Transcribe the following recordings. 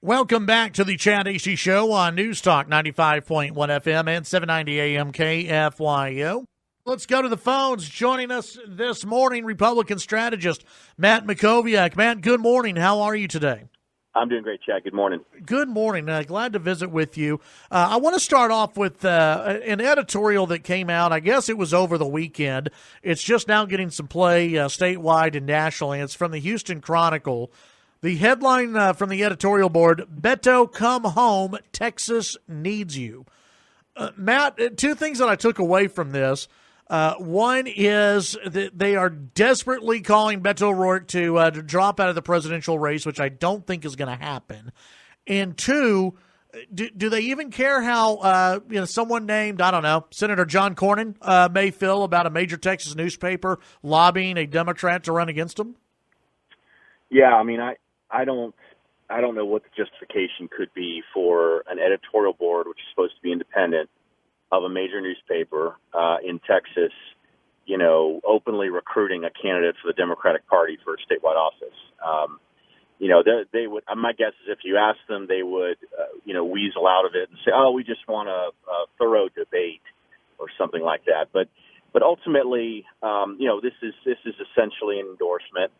Welcome back to the Chad Hasty Show on News Talk 95.1 FM and 790 AM KFYO. Let's go to the phones. Joining us this morning, Republican Strategist Matt Mackowiak. Matt, good morning. How are you today? I'm doing great, Chad. Good morning. Good morning. Glad to visit with you. I want to start off with an editorial that came out. I guess it was over the weekend. It's just now getting some play statewide and nationally. It's from the Houston Chronicle. The headline from the editorial board, Beto, come home, Texas needs you. Matt, two things that I took away from this. One is that they are desperately calling Beto O'Rourke to drop out of the presidential race, which I don't think is going to happen. And two, do they even care how someone named, I don't know, Senator John Cornyn may feel about a major Texas newspaper lobbying a Democrat to run against him? Yeah, I mean, I don't know what the justification could be for an editorial board, which is supposed to be independent, of a major newspaper in Texas, openly recruiting a candidate for the Democratic Party for a statewide office. They would. My guess is if you ask them, they would, weasel out of it and say, "Oh, we just want a thorough debate," or something like that. But ultimately, this is essentially an endorsement.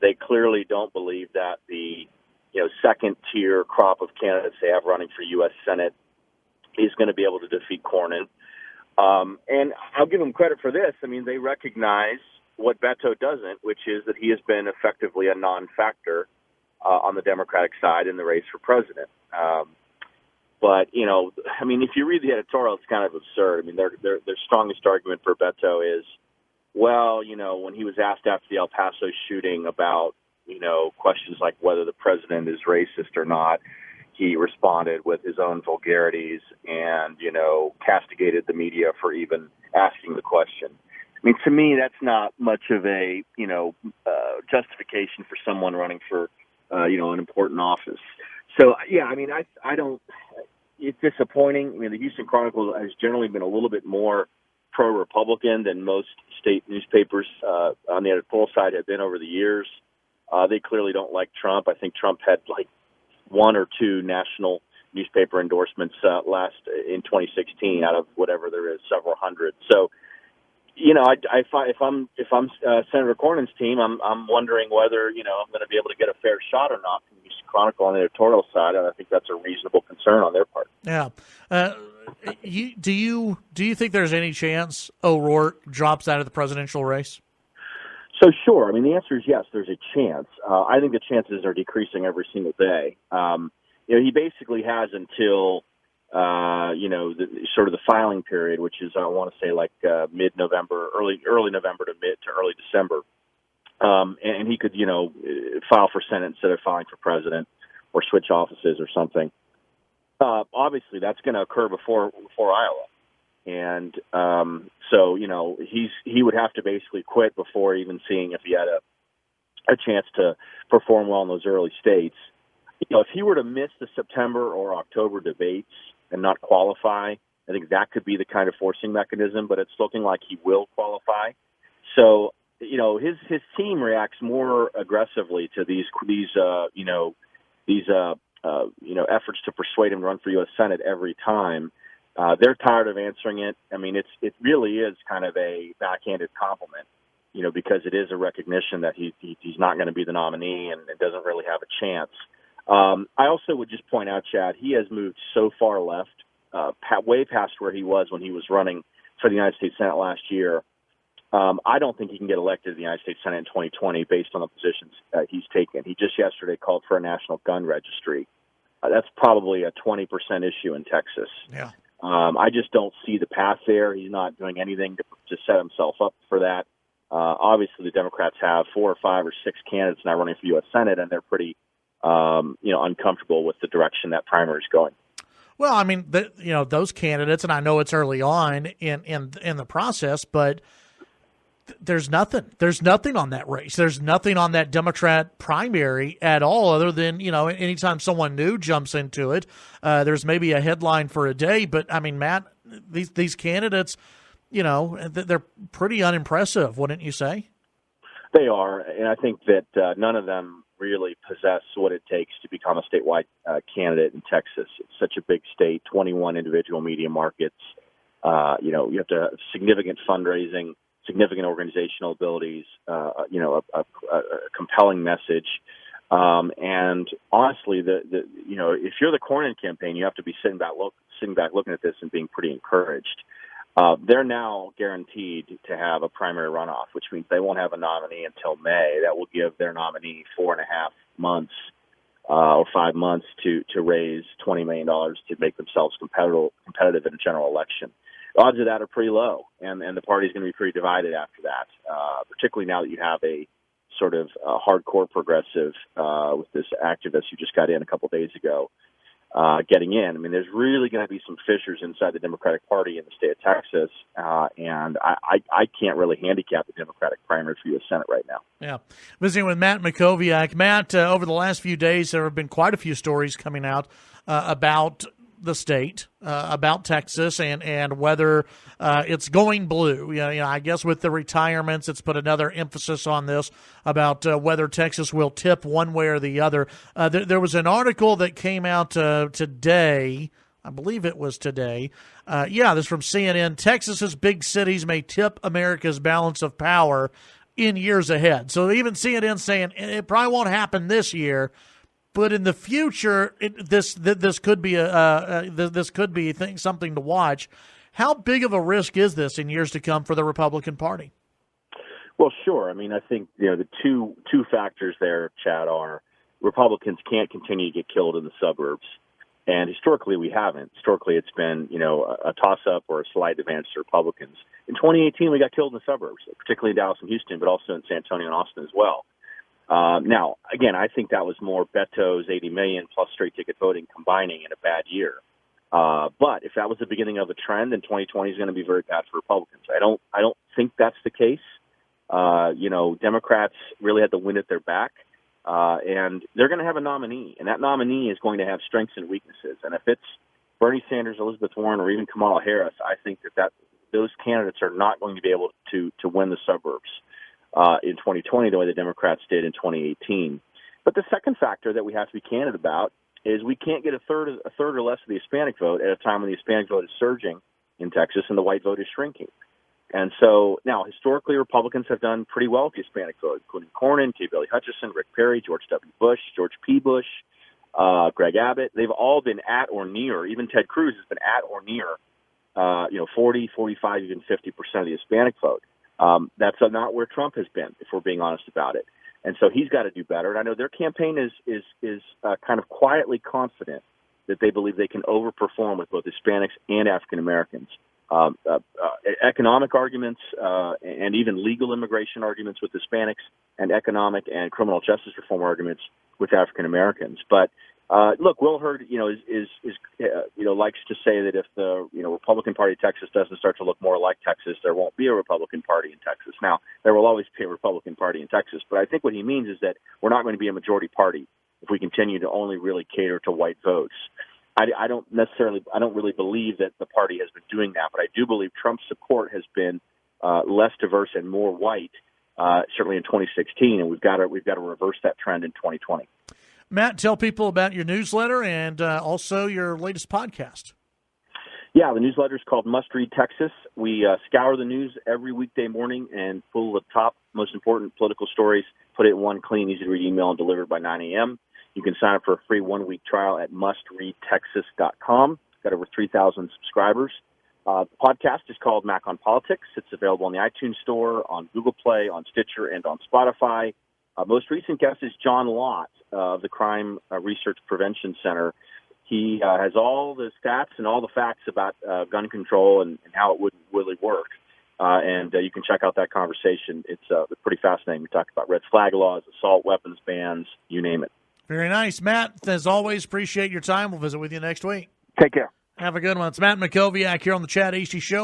They clearly don't believe that the second tier crop of candidates they have running for U.S. Senate is going to be able to defeat Cornyn. And I'll give them credit for this. I mean, they recognize what Beto doesn't, which is that he has been effectively a non-factor on the Democratic side in the race for president. But if you read the editorial, it's kind of absurd. I mean, their strongest argument for Beto is, well, when he was asked after the El Paso shooting about, questions like whether the president is racist or not, he responded with his own vulgarities and, castigated the media for even asking the question. I mean, to me, that's not much of a, justification for someone running for, an important office. So, yeah, I mean, I don't – it's disappointing. I mean, the Houston Chronicle has generally been a little bit more pro-Republican than most state newspapers on the editorial side have been over the years. They clearly don't like Trump. I think Trump had like one or two national newspaper endorsements last in 2016 out of whatever there is, several hundred. So, if I'm Senator Cornyn's team, I'm wondering whether I'm going to be able to get a fair shot or not from the Houston Chronicle on the editorial side, and I think that's a reasonable concern on their part. Yeah. Do you think there's any chance O'Rourke drops out of the presidential race? So sure. I mean, the answer is yes. There's a chance. I think the chances are decreasing every single day. He basically has until the filing period, which is I want to say like mid-November, early November to early December, and he could file for Senate instead of filing for president or switch offices or something. Obviously, that's going to occur before Iowa. And so, he would have to basically quit before even seeing if he had a chance to perform well in those early states. If he were to miss the September or October debates and not qualify, I think that could be the kind of forcing mechanism, but it's looking like he will qualify. So, his team reacts more aggressively to these efforts to persuade him to run for U.S. Senate every time. They're tired of answering it. I mean, it really is kind of a backhanded compliment, because it is a recognition that he's not going to be the nominee and doesn't really have a chance. I also would just point out, Chad, he has moved so far left, way past where he was when he was running for the United States Senate last year. I don't think he can get elected to the United States Senate in 2020 based on the positions he's taken. He just yesterday called for a national gun registry. That's probably a 20% issue in Texas. Yeah. I just don't see the path there. He's not doing anything to set himself up for that. Obviously, the Democrats have 4 or 5 or 6 candidates now running for U.S. Senate, and they're pretty, uncomfortable with the direction that primary is going. Well, I mean, those candidates, and I know it's early on in the process, but there's nothing. There's nothing on that race. There's nothing on that Democrat primary at all other than, anytime someone new jumps into it, there's maybe a headline for a day. But, I mean, Matt, these candidates, they're pretty unimpressive, wouldn't you say? They are, and I think that none of them really possess what it takes to become a statewide candidate in Texas. It's such a big state, 21 individual media markets. You have to have significant fundraising, significant organizational abilities, a compelling message. And honestly, if you're the Cornyn campaign, you have to be sitting back looking at this and being pretty encouraged. They're now guaranteed to have a primary runoff, which means they won't have a nominee until May. That will give their nominee 4.5 months or 5 months to raise $20 million to make themselves competitive in a general election. The odds of that are pretty low, and the party's going to be pretty divided after that, particularly now that you have a sort of hardcore progressive with this activist who just got in a couple days ago. Getting in. I mean, there's really going to be some fissures inside the Democratic Party in the state of Texas, and I can't really handicap the Democratic primary for U.S. Senate right now. Yeah. Visiting with Matt Mackowiak. Matt, over the last few days, there have been quite a few stories coming out about the state, about Texas, and whether it's going blue. I guess with the retirements, it's put another emphasis on this about whether Texas will tip one way or the other. There was an article that came out today. I believe it was today. This is from CNN. Texas's big cities may tip America's balance of power in years ahead. So even CNN saying it probably won't happen this year. But in the future, this could be something to watch. How big of a risk is this in years to come for the Republican Party? Well, sure. I mean, I think the two factors there, Chad, are Republicans can't continue to get killed in the suburbs, and historically we haven't. Historically, it's been a toss-up or a slight advantage to Republicans. In 2018, we got killed in the suburbs, particularly in Dallas and Houston, but also in San Antonio and Austin as well. Now, again, I think that was more Beto's 80 million plus straight ticket voting combining in a bad year. But if that was the beginning of a trend, then 2020 is going to be very bad for Republicans. I don't think that's the case. Democrats really had the wind at their back, and they're going to have a nominee, and that nominee is going to have strengths and weaknesses. And if it's Bernie Sanders, Elizabeth Warren, or even Kamala Harris, I think that those candidates are not going to be able to win the suburbs in 2020 the way the Democrats did in 2018. But the second factor that we have to be candid about is we can't get a third or less of the Hispanic vote at a time when the Hispanic vote is surging in Texas and the white vote is shrinking. And so now, historically, Republicans have done pretty well with the Hispanic vote, including Cornyn, K. Bailey Hutchison, Rick Perry, George W. Bush, George P. Bush, Greg Abbott. They've all been at or near, even Ted Cruz has been at or near, 40, 45, even 50% of the Hispanic vote. That's not where Trump has been, if we're being honest about it. And so he's got to do better. And I know their campaign is kind of quietly confident that they believe they can overperform with both Hispanics and African Americans. Economic arguments and even legal immigration arguments with Hispanics, and economic and criminal justice reform arguments with African Americans. But look, Will Hurd, likes to say that if the Republican Party of Texas doesn't start to look more like Texas, there won't be a Republican Party in Texas. Now, there will always be a Republican Party in Texas, but I think what he means is that we're not going to be a majority party if we continue to only really cater to white votes. I don't really believe that the party has been doing that, but I do believe Trump's support has been less diverse and more white, certainly in 2016, and we've got to reverse that trend in 2020. Matt, tell people about your newsletter and also your latest podcast. Yeah, the newsletter is called Must Read Texas. We scour the news every weekday morning and pull the top, most important political stories, put it in one clean, easy-to-read email and delivered by 9 a.m. You can sign up for a free one-week trial at mustreadtexas.com. Got over 3,000 subscribers. The podcast is called Mac on Politics. It's available on the iTunes Store, on Google Play, on Stitcher, and on Spotify. Most recent guest is John Lott of the Crime Research Prevention Center. He has all the stats and all the facts about gun control and how it would really work. And you can check out that conversation. It's pretty fascinating. We talk about red flag laws, assault weapons bans, you name it. Very nice. Matt, as always, appreciate your time. We'll visit with you next week. Take care. Have a good one. It's Matt Mackowiak here on the Chad Hasty Show.